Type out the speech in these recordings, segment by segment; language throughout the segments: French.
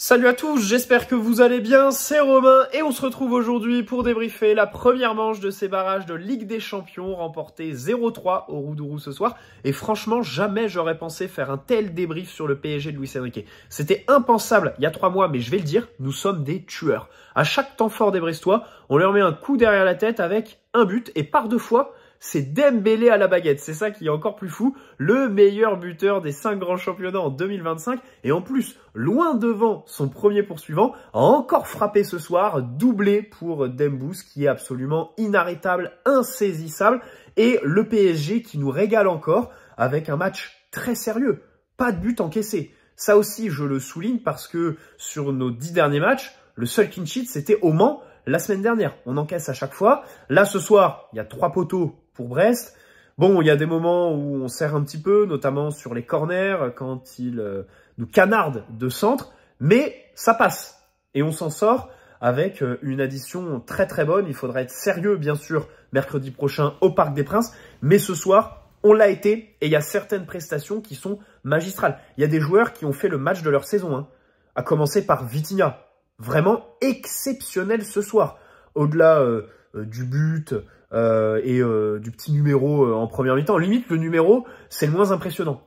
Salut à tous, j'espère que vous allez bien, c'est Romain et on se retrouve aujourd'hui pour débriefer la première manche de ces barrages de Ligue des Champions remportés 0-3 au Roudourou ce soir. Et franchement, jamais j'aurais pensé faire un tel débrief sur le PSG de Luis Enrique. C'était impensable il y a 3 mois, mais je vais le dire, nous sommes des tueurs. À chaque temps fort des Brestois, on leur met un coup derrière la tête avec un but et par 2 fois, c'est Dembélé à la baguette. C'est ça qui est encore plus fou. Le meilleur buteur des 5 grands championnats en 2025. Et en plus, loin devant son premier poursuivant, a encore frappé ce soir. Doublé pour Dembous, qui est absolument inarrêtable, insaisissable. Et le PSG qui nous régale encore avec un match très sérieux. Pas de but encaissé. Ça aussi, je le souligne parce que sur nos 10 derniers matchs, le seul clean sheet, c'était au Mans la semaine dernière. On encaisse à chaque fois. Là, ce soir, il y a 3 poteaux pour Brest. Bon, il y a des moments où on serre un petit peu, notamment sur les corners, quand il nous canarde de centre, mais ça passe. Et on s'en sort avec une addition très très bonne. Il faudra être sérieux, bien sûr, mercredi prochain au Parc des Princes, mais ce soir, on l'a été, et il y a certaines prestations qui sont magistrales. Il y a des joueurs qui ont fait le match de leur saison, hein, à commencer par Vitinha. Vraiment exceptionnel ce soir. Au-delà du but et du petit numéro en première mi-temps. Limite, le numéro, c'est le moins impressionnant.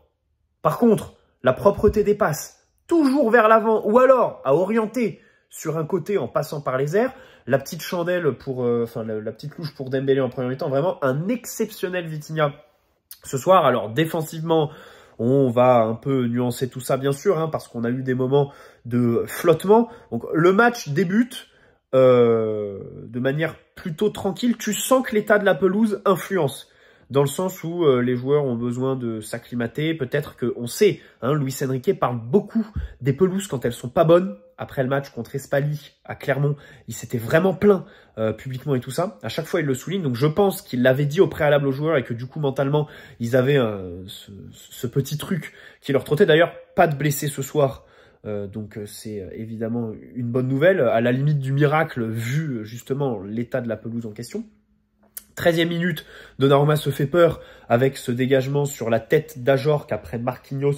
Par contre, la propreté des passes, toujours vers l'avant, ou alors à orienter sur un côté en passant par les airs, la petite chandelle pour, la petite louche pour Dembélé en première mi-temps, vraiment un exceptionnel Vitinha ce soir. Alors défensivement, on va un peu nuancer tout ça, bien sûr, hein, parce qu'on a eu des moments de flottement. Donc le match débute de manière plutôt tranquille. Tu sens que l'état de la pelouse influence, dans le sens où les joueurs ont besoin de s'acclimater. Peut-être qu'on sait, hein, Luis Enrique parle beaucoup des pelouses quand elles sont pas bonnes. Après le match contre Espali à Clermont, il s'était vraiment plaint publiquement et tout ça. À chaque fois, il le souligne. Donc je pense qu'il l'avait dit au préalable aux joueurs et que du coup, mentalement, ils avaient ce petit truc qui leur trottait. D'ailleurs, pas de blessés ce soir. Donc c'est évidemment une bonne nouvelle, à la limite du miracle, vu justement l'état de la pelouse en question. 13e minute, Donnarumma se fait peur avec ce dégagement sur la tête d'Ajorc après Marquinhos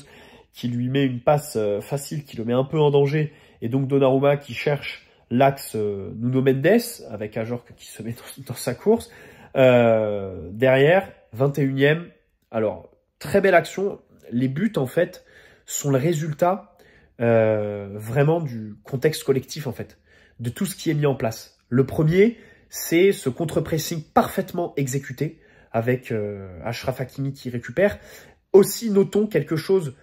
qui lui met une passe facile, qui le met un peu en danger. Et donc Donnarumma qui cherche l'axe Nuno Mendes avec Ajorc qui se met dans sa course. Derrière, 21e. Alors, très belle action. Les buts, en fait, sont le résultat vraiment du contexte collectif, en fait, de tout ce qui est mis en place. Le premier, c'est ce contre-pressing parfaitement exécuté avec Achraf Hakimi qui récupère. Aussi, notons quelque chose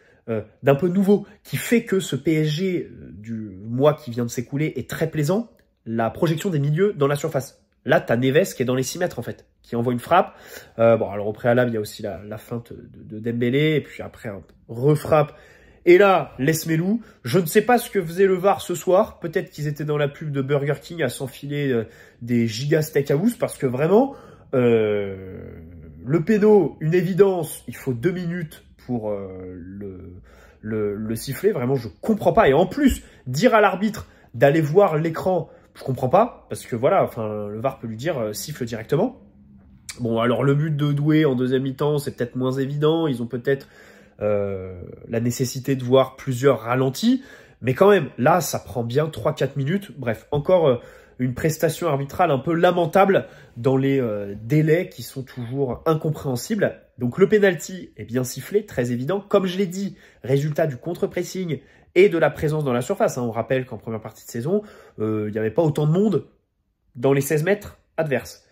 d'un peu nouveau qui fait que ce PSG du mois qui vient de s'écouler est très plaisant, la projection des milieux dans la surface. Là, tu as Neves qui est dans les 6 mètres, en fait, qui envoie une frappe. Bon, alors au préalable, il y a aussi la feinte de Dembélé, et puis après, un refrappe. Et là, Lesmelou, je ne sais pas ce que faisait le VAR ce soir. Peut-être qu'ils étaient dans la pub de Burger King à s'enfiler des giga steakhouse, parce que vraiment, le péno, une évidence, il faut 2 minutes pour le siffler. Vraiment, je comprends pas. Et en plus, dire à l'arbitre d'aller voir l'écran, je comprends pas, parce que voilà, enfin, le VAR peut lui dire siffle directement. Bon, alors le but de Doué en deuxième mi-temps, c'est peut-être moins évident. Ils ont peut-être la nécessité de voir plusieurs ralentis, mais quand même, là, ça prend bien 3-4 minutes. Bref, encore une prestation arbitrale un peu lamentable dans les délais qui sont toujours incompréhensibles. Donc le penalty est bien sifflé, très évident. Comme je l'ai dit, résultat du contre-pressing et de la présence dans la surface. Hein. On rappelle qu'en première partie de saison, il n'y avait pas autant de monde dans les 16 mètres adverses.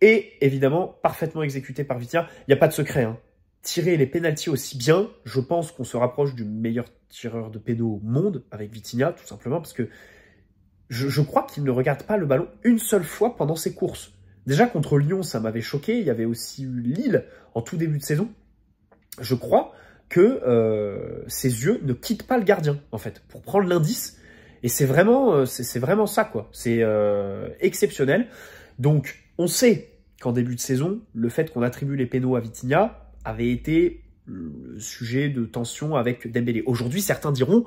Et évidemment, parfaitement exécuté par Vitinha. Il n'y a pas de secret, hein. Tirer les pénaltys aussi bien, je pense qu'on se rapproche du meilleur tireur de pénaux au monde avec Vitinha, tout simplement, parce que je crois qu'il ne regarde pas le ballon une seule fois pendant ses courses. Déjà, contre Lyon, ça m'avait choqué. Il y avait aussi eu Lille en tout début de saison. Je crois que ses yeux ne quittent pas le gardien, en fait, pour prendre l'indice. Et c'est vraiment ça, quoi. C'est exceptionnel. Donc, on sait qu'en début de saison, le fait qu'on attribue les pénaux à Vitinha avait été le sujet de tension avec Dembélé. Aujourd'hui, certains diront,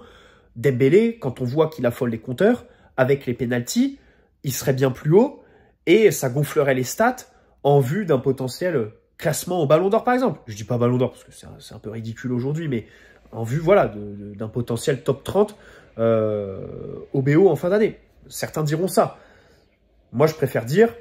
Dembélé, quand on voit qu'il affole les compteurs, avec les pénaltys, il serait bien plus haut et ça gonflerait les stats en vue d'un potentiel classement au Ballon d'Or, par exemple. Je dis pas Ballon d'Or parce que c'est un peu ridicule aujourd'hui, mais en vue, voilà, d'un potentiel top 30 au BO en fin d'année. Certains diront ça. Moi, je préfère dire,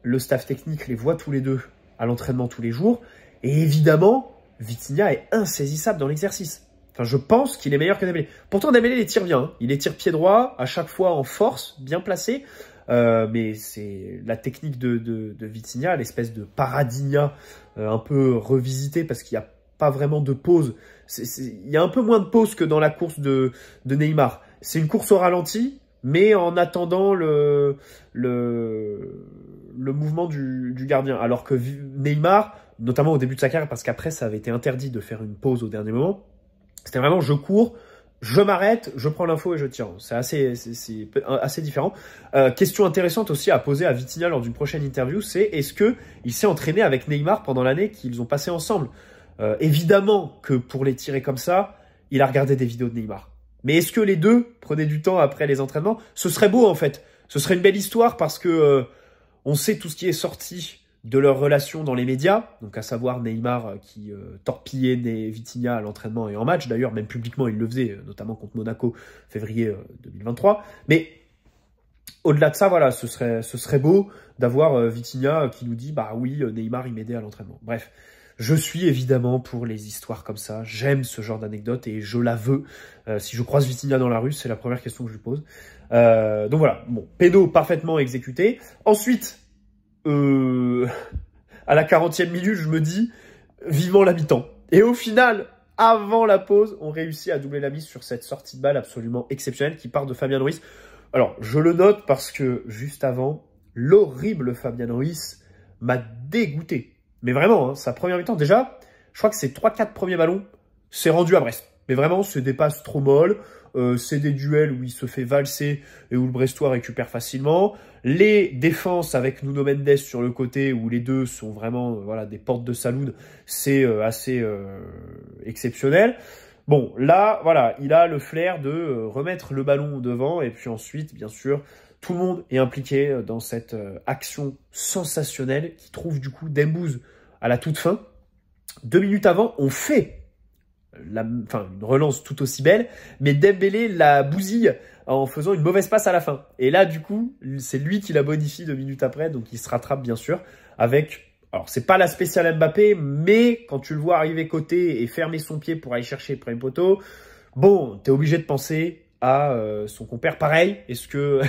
le staff technique les voit tous les deux à l'entraînement tous les jours. Et évidemment, Vitinha est insaisissable dans l'exercice. Enfin, je pense qu'il est meilleur que Dembélé. Pourtant, Dembélé les tire bien. Hein. Il les tire pied droit, à chaque fois en force, bien placé. Mais c'est la technique de Vitinha, l'espèce de Paradinha un peu revisité parce qu'il n'y a pas vraiment de pause. Il y a un peu moins de pause que dans la course de Neymar. C'est une course au ralenti, mais en attendant le mouvement du gardien. Alors que Neymar, notamment au début de sa carrière, parce qu'après ça avait été interdit de faire une pause au dernier moment, c'était vraiment je cours, je m'arrête, je prends l'info et je tire. C'est assez différent. Question intéressante aussi à poser à Vitinha lors d'une prochaine interview, c'est est-ce qu'il s'est entraîné avec Neymar pendant l'année qu'ils ont passé ensemble? Évidemment que pour les tirer comme ça, il a regardé des vidéos de Neymar. Mais est-ce que les deux prenaient du temps après les entraînements? Ce serait beau en fait. Ce serait une belle histoire parce que on sait tout ce qui est sorti de leur relation dans les médias, donc à savoir Neymar qui torpillait Vitinha à l'entraînement et en match. D'ailleurs, même publiquement, il le faisait, notamment contre Monaco, février 2023. Mais au-delà de ça, voilà, ce serait beau d'avoir Vitinha qui nous dit « Bah oui, Neymar, il m'aidait à l'entraînement ». Bref, je suis évidemment pour les histoires comme ça. J'aime ce genre d'anecdote et je la veux. Si je croise Vitinha dans la rue, c'est la première question que je lui pose. Donc voilà, bon, péno parfaitement exécuté. Ensuite, à la 40e minute, je me dis vivement la mi-temps. Et au final, avant la pause, on réussit à doubler la mise sur cette sortie de balle absolument exceptionnelle qui part de Fabien Ruiz. Alors, je le note parce que juste avant, l'horrible Fabien Ruiz m'a dégoûté. Mais vraiment, hein, sa première mi-temps, déjà, je crois que ses 3-4 premiers ballons, c'est rendu à Brest. Mais vraiment, c'est des passes trop molles. C'est des duels où il se fait valser et où le Brestois récupère facilement. Les défenses avec Nuno Mendes sur le côté où les deux sont vraiment voilà, des portes de saloon, c'est assez exceptionnel. Bon, là, voilà, il a le flair de remettre le ballon devant et puis ensuite, bien sûr, tout le monde est impliqué dans cette action sensationnelle qui trouve du coup Dembouz à la toute fin. 2 minutes avant, on fait une relance tout aussi belle, mais Dembélé la bousille en faisant une mauvaise passe à la fin. Et là, du coup, c'est lui qui la bonifie 2 minutes après, donc il se rattrape bien sûr avec... Alors, c'est pas la spéciale Mbappé, mais quand tu le vois arriver côté et fermer son pied pour aller chercher le premier poteau, bon, t'es obligé de penser à son compère. Pareil, est-ce que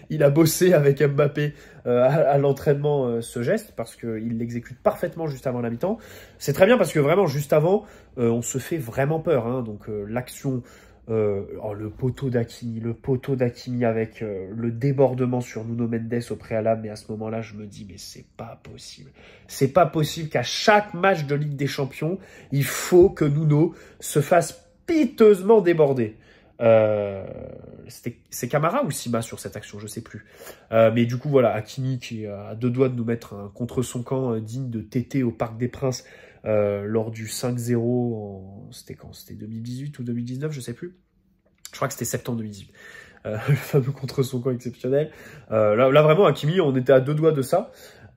il a bossé avec Mbappé à l'entraînement ce geste, parce qu'il l'exécute parfaitement juste avant la mi-temps. C'est très bien parce que vraiment juste avant on se fait vraiment peur, hein. Donc l'action, le poteau d'Hakimi avec le débordement sur Nuno Mendes au préalable, mais à ce moment-là je me dis mais c'est pas possible qu'à chaque match de Ligue des Champions il faut que Nuno se fasse piteusement déborder. C'est Camara ou Sima sur cette action, je sais plus. Mais du coup, voilà, Hakimi qui est à 2 doigts de nous mettre contre son camp digne de Tété au Parc des Princes lors du 5-0. C'était quand? C'était 2018 ou 2019, je sais plus. Je crois que c'était septembre 2018. Le fameux contre son camp exceptionnel. Là, vraiment, Hakimi, on était à 2 doigts de ça.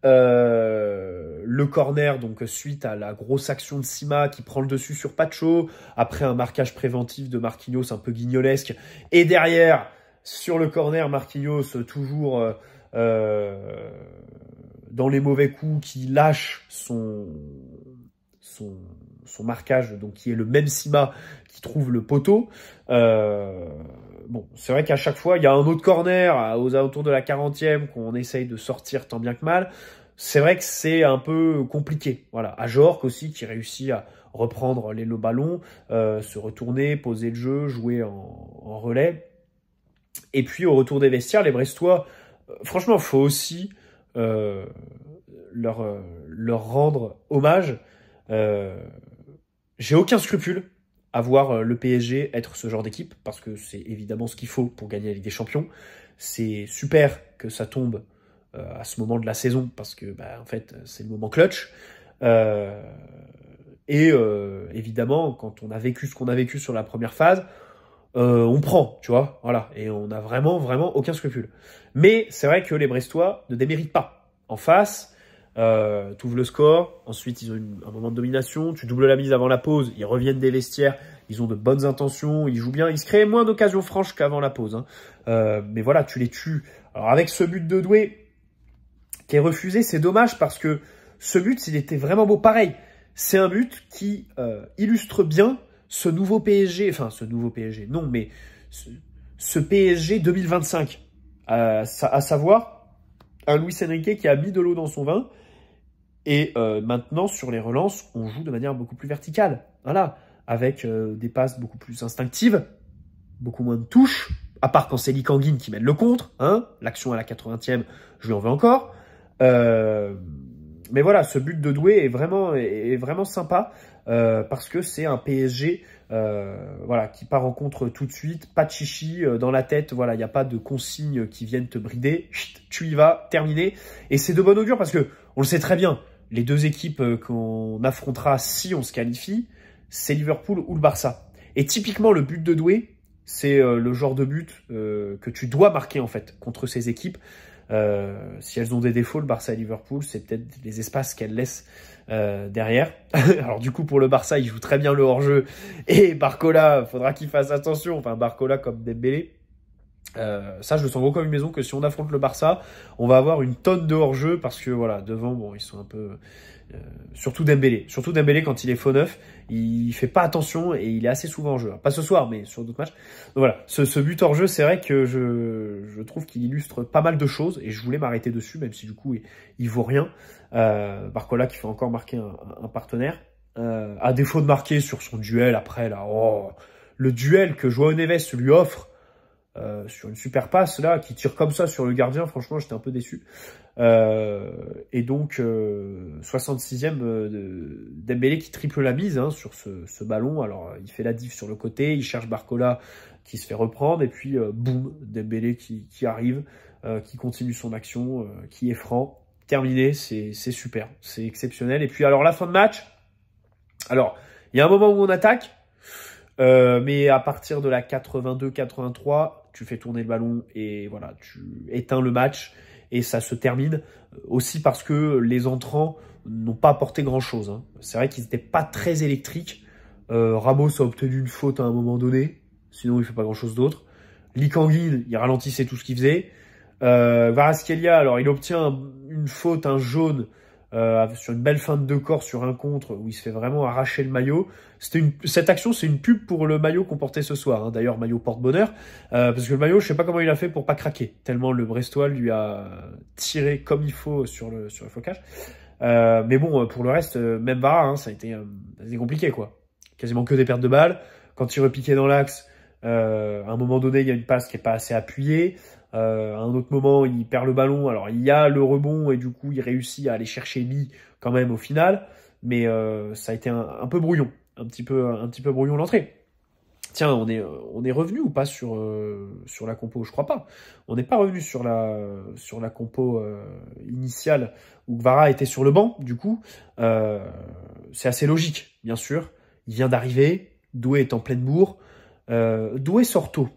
Le corner, donc suite à la grosse action de Sima qui prend le dessus sur Pacho, après un marquage préventif de Marquinhos un peu guignolesque, et derrière, sur le corner, Marquinhos toujours dans les mauvais coups, qui lâche son marquage, donc qui est le même Sima qui trouve le poteau. Bon, c'est vrai qu'à chaque fois, il y a un autre corner aux alentours de la 40e qu'on essaye de sortir tant bien que mal. C'est vrai que c'est un peu compliqué. Voilà, Ajorc aussi qui réussit à reprendre les ballons, se retourner, poser le jeu, jouer en relais. Et puis au retour des vestiaires, les Brestois, franchement, faut aussi leur rendre hommage. J'ai aucun scrupule à voir le PSG être ce genre d'équipe, parce que c'est évidemment ce qu'il faut pour gagner la Ligue des Champions. C'est super que ça tombe à ce moment de la saison, parce que en fait, c'est le moment clutch. Évidemment, quand on a vécu ce qu'on a vécu sur la première phase, on prend, tu vois, voilà, et on n'a vraiment aucun scrupule. Mais c'est vrai que les Brestois ne déméritent pas. En face, tu ouvres le score, ensuite ils ont un moment de domination, tu doubles la mise avant la pause, ils reviennent des vestiaires, ils ont de bonnes intentions, ils jouent bien, ils se créent moins d'occasions franches qu'avant la pause. Hein. Mais voilà, tu les tues. Alors avec ce but de Doué qui est refusé, c'est dommage parce que ce but, il était vraiment beau. Pareil, c'est un but qui illustre bien ce nouveau PSG, enfin ce nouveau PSG, non, mais ce PSG 2025, à savoir un Luis Enrique qui a mis de l'eau dans son vin. Et maintenant, sur les relances, on joue de manière beaucoup plus verticale. Voilà, avec des passes beaucoup plus instinctives, beaucoup moins de touches, à part quand c'est Lee Kang-in qui mène le contre. Hein, l'action à la 80e, je lui en veux encore. Mais voilà, ce but de Doué est vraiment sympa parce que c'est un PSG voilà, qui part en contre tout de suite, pas de chichi dans la tête, voilà, il n'y a pas de consignes qui viennent te brider, chut, tu y vas, terminé. Et c'est de bon augure parce que, on le sait très bien, les deux équipes qu'on affrontera si on se qualifie, c'est Liverpool ou le Barça. Et typiquement, le but de Doué, c'est le genre de but que tu dois marquer en fait contre ces équipes. Si elles ont des défauts, le Barça et Liverpool, c'est peut-être les espaces qu'elles laissent derrière. Alors du coup, pour le Barça, il joue très bien le hors-jeu. Et Barcola, faudra qu'il fasse attention. Enfin, Barcola comme Dembélé. Ça, je le sens gros comme une maison que si on affronte le Barça, on va avoir une tonne de hors-jeu parce que voilà, devant, bon, ils sont un peu... surtout Dembélé. Surtout Dembélé, quand il est faux neuf, il fait pas attention et il est assez souvent en jeu. Pas ce soir, mais sur d'autres matchs. Donc voilà, ce but hors jeu, c'est vrai que je trouve qu'il illustre pas mal de choses et je voulais m'arrêter dessus, même si du coup, il vaut rien. Barcola qui fait encore marquer un partenaire. À défaut de marquer sur son duel après, là, oh, le duel que João Neves lui offre sur une super passe là, qui tire comme ça sur le gardien, franchement j'étais un peu déçu. Et donc 66e Dembélé qui triple la mise hein, sur ce ballon. Alors il fait la diff sur le côté, il cherche Barcola qui se fait reprendre et puis boum, Dembélé qui arrive, qui continue son action, qui est franc, terminé, c'est super, c'est exceptionnel. Et puis alors la fin de match, alors il y a un moment où on attaque, mais à partir de la 82-83, tu fais tourner le ballon et voilà, tu éteins le match et ça se termine. Aussi parce que les entrants n'ont pas apporté grand-chose. Hein. C'est vrai qu'ils n'étaient pas très électriques. Ramos a obtenu une faute à un moment donné, sinon il fait pas grand-chose d'autre. Lee Kang-in, il ralentissait tout ce qu'il faisait. Kvaratskhelia, alors il obtient une faute, un jaune, sur une belle fin de deux corps sur un contre où il se fait vraiment arracher le maillot. Cette action, c'est une pub pour le maillot qu'on portait ce soir. Hein. D'ailleurs, maillot porte-bonheur. Parce que le maillot, je sais pas comment il a fait pour pas craquer. Tellement le Brestois lui a tiré comme il faut sur le flocage. Mais bon, pour le reste, même Vara, hein, ça a été compliqué, quoi. Quasiment que des pertes de balles. Quand il repiquait dans l'axe, à un moment donné, il y a une passe qui est pas assez appuyée. À un autre moment, il perd le ballon. Alors, il y a le rebond et du coup, il réussit à aller chercher Lee quand même au final. Mais ça a été un peu brouillon. Un petit peu brouillon l'entrée. Tiens, on est revenu ou pas sur la compo? Je crois pas. On n'est pas revenu sur la compo initiale où Kvara était sur le banc. Du coup, c'est assez logique, bien sûr. Il vient d'arriver. Doué est en pleine bourre. Doué sort tôt.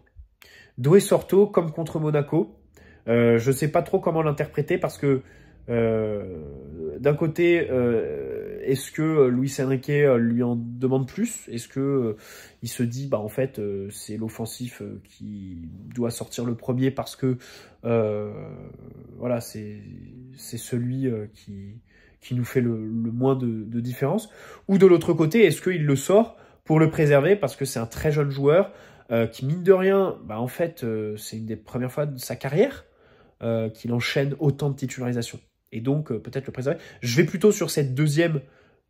Doué sort tôt, comme contre Monaco. Je sais pas trop comment l'interpréter parce que d'un côté, est-ce que Luis Enrique lui en demande plus? Est-ce que il se dit, bah en fait, c'est l'offensif qui doit sortir le premier parce que voilà, c'est celui qui nous fait le moins de différence? Ou de l'autre côté, est-ce qu'il le sort pour le préserver parce que c'est un très jeune joueur qui, mine de rien, bah en fait, c'est une des premières fois de sa carrière qu'il enchaîne autant de titularisations. Et donc, peut-être le préserver. Je vais plutôt sur cette deuxième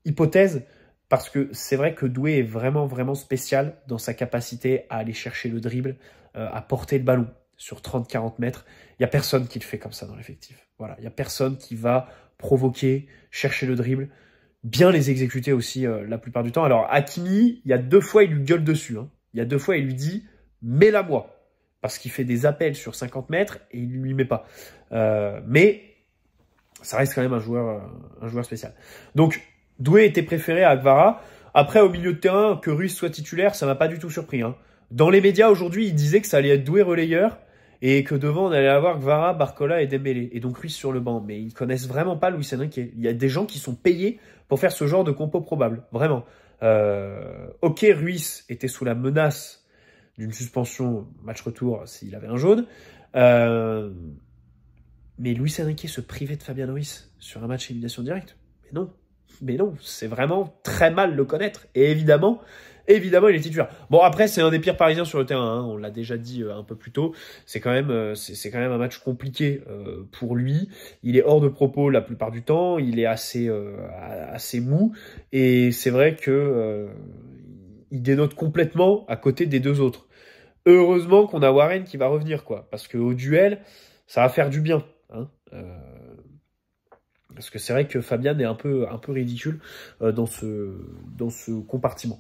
hypothèse, parce que c'est vrai que Doué est vraiment, vraiment spécial dans sa capacité à aller chercher le dribble, à porter le ballon sur 30-40 mètres. Il n'y a personne qui le fait comme ça dans l'effectif. Voilà, il n'y a personne qui va provoquer, chercher le dribble, bien les exécuter aussi la plupart du temps. Alors, Hakimi, il y a 2 fois, il lui gueule dessus. Hein. Il y a 2 fois, il lui dit « mets-la moi ». Parce qu'il fait des appels sur 50 mètres et il ne lui met pas. Mais ça reste quand même un joueur spécial. Donc, Doué était préféré à Kvara. Après, au milieu de terrain, que Ruiz soit titulaire, ça m'a pas du tout surpris. Hein. Dans les médias, aujourd'hui, ils disaient que ça allait être Doué relayeur et que devant, on allait avoir Kvara, Barcola et Dembélé. Et donc Ruiz sur le banc. Mais ils connaissent vraiment pas Luis Enrique. Il y a des gens qui sont payés pour faire ce genre de compo probable. Vraiment. Ok, Ruiz était sous la menace d'une suspension match retour s'il avait un jaune. Mais Luis Enrique se privait de Fabian Ruiz sur un match élimination directe. Mais non, c'est vraiment très mal le connaître. Et évidemment, il est titulaire. Bon, après, c'est un des pires Parisiens sur le terrain, hein, on l'a déjà dit un peu plus tôt. C'est quand même un match compliqué pour lui. Il est hors de propos la plupart du temps. Il est assez mou. Et c'est vrai que il dénote complètement à côté des deux autres. Heureusement qu'on a Warren qui va revenir, quoi. Parce qu'au duel, ça va faire du bien. Hein, parce que c'est vrai que Fabian est un peu ridicule dans ce compartiment.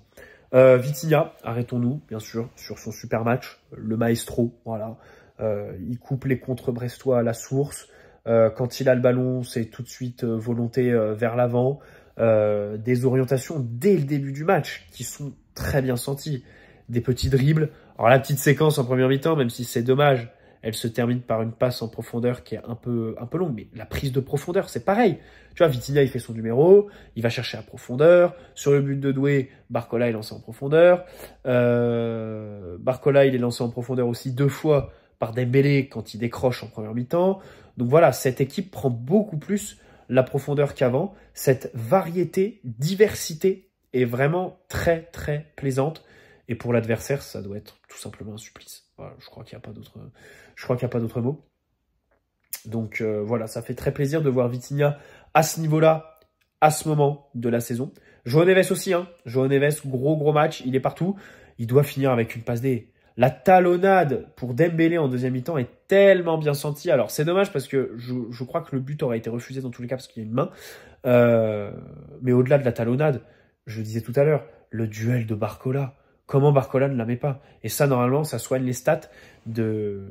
Vitinha, arrêtons-nous, bien sûr, sur son super match. Le maestro, voilà. Il coupe les contre brestois à la source. Quand il a le ballon, c'est tout de suite volonté vers l'avant. Des orientations dès le début du match qui sont très bien senties. Des petits dribbles. Alors la petite séquence en première mi-temps, même si c'est dommage, elle se termine par une passe en profondeur qui est un peu longue. Mais la prise de profondeur, c'est pareil. Tu vois, Vitinha, il fait son numéro, il va chercher à profondeur. Sur le but de Doué, Barcola est lancé en profondeur. Barcola, il est lancé en profondeur aussi 2 fois par Dembélé quand il décroche en première mi-temps. Donc voilà, cette équipe prend beaucoup plus la profondeur qu'avant. Cette variété, diversité est vraiment très, très plaisante. Et pour l'adversaire, ça doit être tout simplement un supplice. Voilà, je crois qu'il n'y a pas d'autre mot. Donc voilà, ça fait très plaisir de voir Vitinha à ce niveau-là, à ce moment de la saison. João Neves aussi, hein. João Neves, gros match, il est partout. Il doit finir avec une passe D. La talonnade pour Dembélé en deuxième mi-temps est tellement bien sentie. Alors c'est dommage parce que je crois que le but aurait été refusé dans tous les cas parce qu'il y a une main. Mais au-delà de la talonnade, je le disais tout à l'heure, le duel de Barcola. Comment Barcola ne la met pas? Et ça, normalement, ça soigne les stats de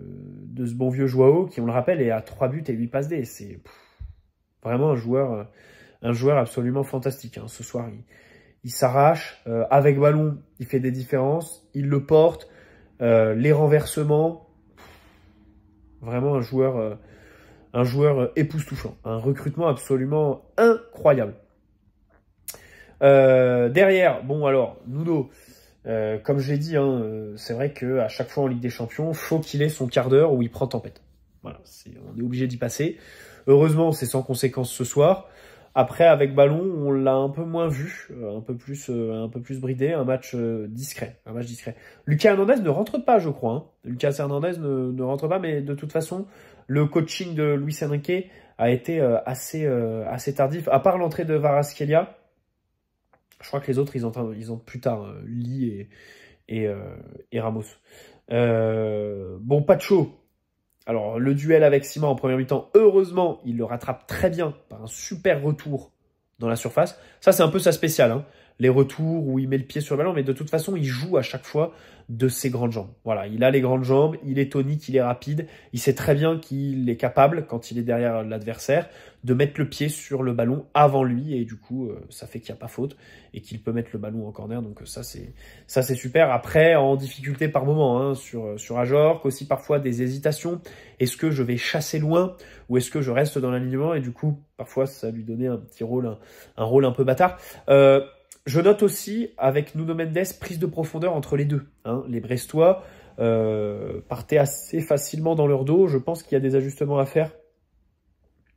ce bon vieux Joao, qui, on le rappelle, est à 3 buts et 8 passes D. C'est vraiment un joueur absolument fantastique. Hein. Ce soir, il s'arrache. Avec ballon, il fait des différences. Il le porte. Les renversements. Vraiment un joueur époustouflant. Un recrutement absolument incroyable. Derrière, bon alors, Nuno... comme je l'ai dit, hein, c'est vrai qu'à chaque fois en Ligue des Champions, faut qu'il ait son quart d'heure où il prend tempête. Voilà, on est obligé d'y passer. Heureusement, c'est sans conséquence ce soir. Après, avec ballon, on l'a un peu moins vu, un peu plus bridé, un match discret. Lucas Hernandez ne rentre pas, je crois. Hein. Lucas Hernandez ne rentre pas, mais de toute façon, le coaching de Luis Enrique a été assez tardif. À part l'entrée de Kvaratskhelia, je crois que les autres, ils ont plus tard, Lee et Ramos. Bon, Pacho. Alors, le duel avec Sima en première mi-temps, heureusement, il le rattrape très bien par un super retour dans la surface. Ça, c'est un peu sa spéciale, hein. Les retours où il met le pied sur le ballon, mais de toute façon, il joue à chaque fois de ses grandes jambes. Voilà, il a les grandes jambes, il est tonique, il est rapide. Il sait très bien qu'il est capable, quand il est derrière l'adversaire, de mettre le pied sur le ballon avant lui. Et du coup, ça fait qu'il n'y a pas faute et qu'il peut mettre le ballon en corner. Donc ça, c'est super. Après, en difficulté par moment, hein, sur Ajorc, aussi parfois des hésitations. Est-ce que je vais chasser loin ou est-ce que je reste dans l'alignement? Et du coup, parfois, ça lui donnait un petit rôle, un rôle un peu bâtard. Je note aussi, avec Nuno Mendes, prise de profondeur entre les deux. Hein. Les Brestois partaient assez facilement dans leur dos. Je pense qu'il y a des ajustements à faire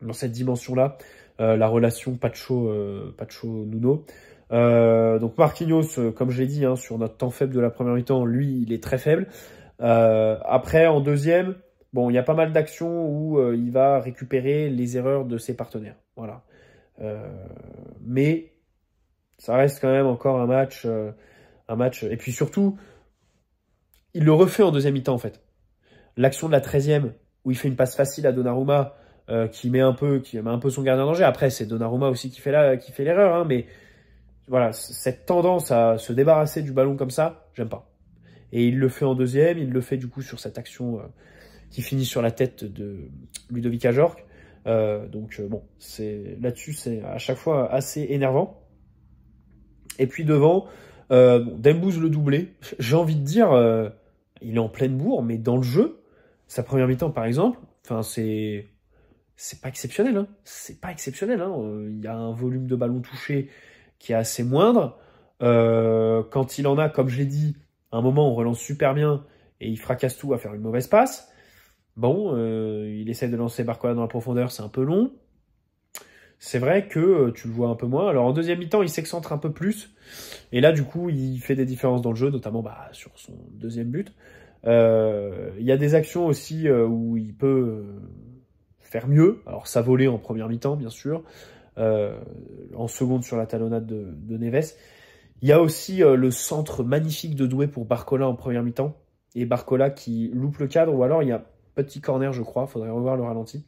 dans cette dimension-là. La relation Pacho-Nuno. Donc Marquinhos, comme je l'ai dit, hein, sur notre temps faible de la première mi-temps, lui, il est très faible. Après, en deuxième, bon, il y a pas mal d'actions où il va récupérer les erreurs de ses partenaires. Voilà. Mais... ça reste quand même encore un match. Et puis surtout, il le refait en deuxième mi-temps, en fait. L'action de la 13e, où il fait une passe facile à Donnarumma, qui met un peu son gardien en danger. Après, c'est Donnarumma aussi qui fait l'erreur, hein, mais voilà, cette tendance à se débarrasser du ballon comme ça, j'aime pas. Et il le fait en deuxième, il le fait du coup sur cette action qui finit sur la tête de Ludovic Ajorc. Donc bon, là-dessus, c'est à chaque fois assez énervant. Et puis devant, Dembouz le doublé. J'ai envie de dire, il est en pleine bourre, mais dans le jeu, sa première mi-temps par exemple, c'est pas exceptionnel. Hein. C'est pas exceptionnel. Hein. Il y a un volume de ballon touché qui est assez moindre. Quand il en a, comme je l'ai dit, à un moment on relance super bien et il fracasse tout à faire une mauvaise passe. Bon, il essaie de lancer Barcola dans la profondeur, c'est un peu long. C'est vrai que tu le vois un peu moins. Alors en deuxième mi-temps, il s'excentre un peu plus. Et là, du coup, il fait des différences dans le jeu, notamment sur son deuxième but. Il y a des actions aussi où il peut faire mieux. Alors ça volait en première mi-temps, bien sûr. En seconde sur la talonnade de Neves. Il y a aussi le centre magnifique de Doué pour Barcola en première mi-temps. Et Barcola qui loupe le cadre, ou alors il y a petit corner, je crois. Faudrait revoir le ralenti.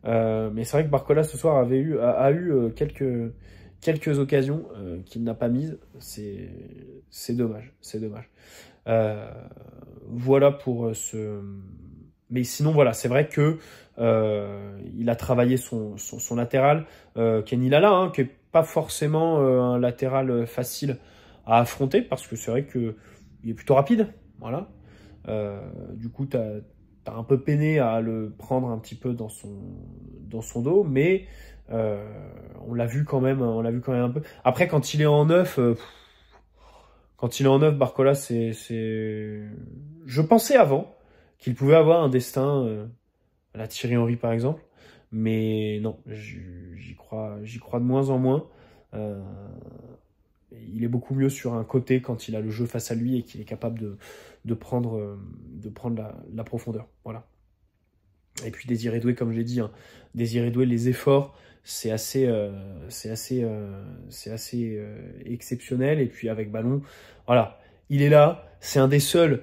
Mais c'est vrai que Barcola ce soir a eu quelques occasions qu'il n'a pas mises. C'est dommage, c'est dommage. Voilà pour ce... Mais sinon, voilà, c'est vrai que il a travaillé son latéral. Kenny Lala, hein, qui est pas forcément un latéral facile à affronter, parce que c'est vrai que il est plutôt rapide. Voilà. Du coup, t'as un peu peiné à le prendre un petit peu dans son dos, mais on l'a vu quand même un peu. Après, quand il est en neuf, Barcola, je pensais avant qu'il pouvait avoir un destin à la Thierry Henry par exemple, mais non, j'y crois de moins en moins. Il est beaucoup mieux sur un côté quand il a le jeu face à lui et qu'il est capable de prendre la profondeur. Voilà. Et puis Désiré Doué, comme je l'ai dit, hein, Désiré Doué, les efforts, c'est assez exceptionnel. Et puis avec ballon, voilà, il est là. C'est un des seuls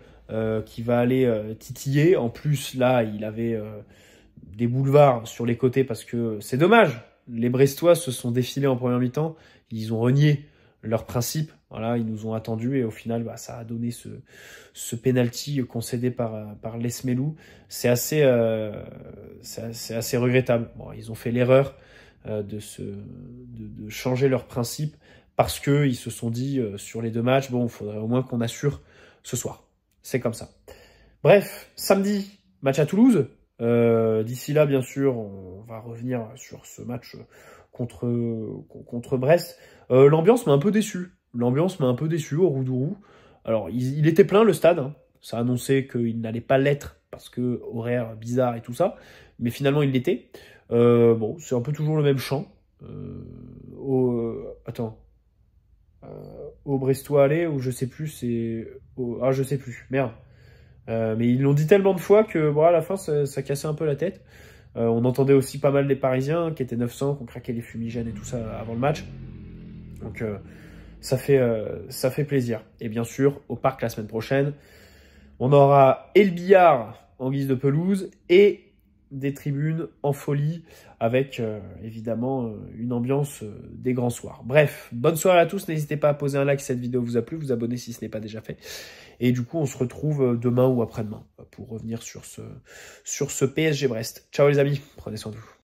qui va aller titiller. En plus, là, il avait des boulevards sur les côtés parce que c'est dommage. Les Brestois se sont défilés en première mi-temps. Ils ont renié leurs principes. Voilà, ils nous ont attendus et au final, ça a donné ce penalty concédé par Lesmelou. C'est assez regrettable. Bon, ils ont fait l'erreur de changer leurs principes parce que ils se sont dit sur les deux matchs, bon, il faudrait au moins qu'on assure ce soir. C'est comme ça. Bref, samedi, match à Toulouse. D'ici là, bien sûr, on va revenir sur ce match contre Brest. L'ambiance m'a un peu déçu. Au Roudourou. Alors, il était plein le stade. Hein. Ça annonçait qu'il n'allait pas l'être parce que horaire bizarre et tout ça. Mais finalement, il l'était. Bon, c'est un peu toujours le même chant. Au Brestois aller, ou je sais plus, je sais plus. Merde. Mais ils l'ont dit tellement de fois que bon, à la fin, ça cassait un peu la tête. On entendait aussi pas mal des Parisiens qui étaient 900, qui ont craqué les fumigènes et tout ça avant le match. Donc ça fait plaisir. Et bien sûr, au parc la semaine prochaine, on aura et le billard en guise de pelouse et des tribunes en folie avec évidemment une ambiance des grands soirs. Bref, bonne soirée à tous. N'hésitez pas à poser un like si cette vidéo vous a plu, vous abonner si ce n'est pas déjà fait. Et du coup, on se retrouve demain ou après-demain pour revenir sur ce PSG Brest. Ciao les amis, prenez soin de vous.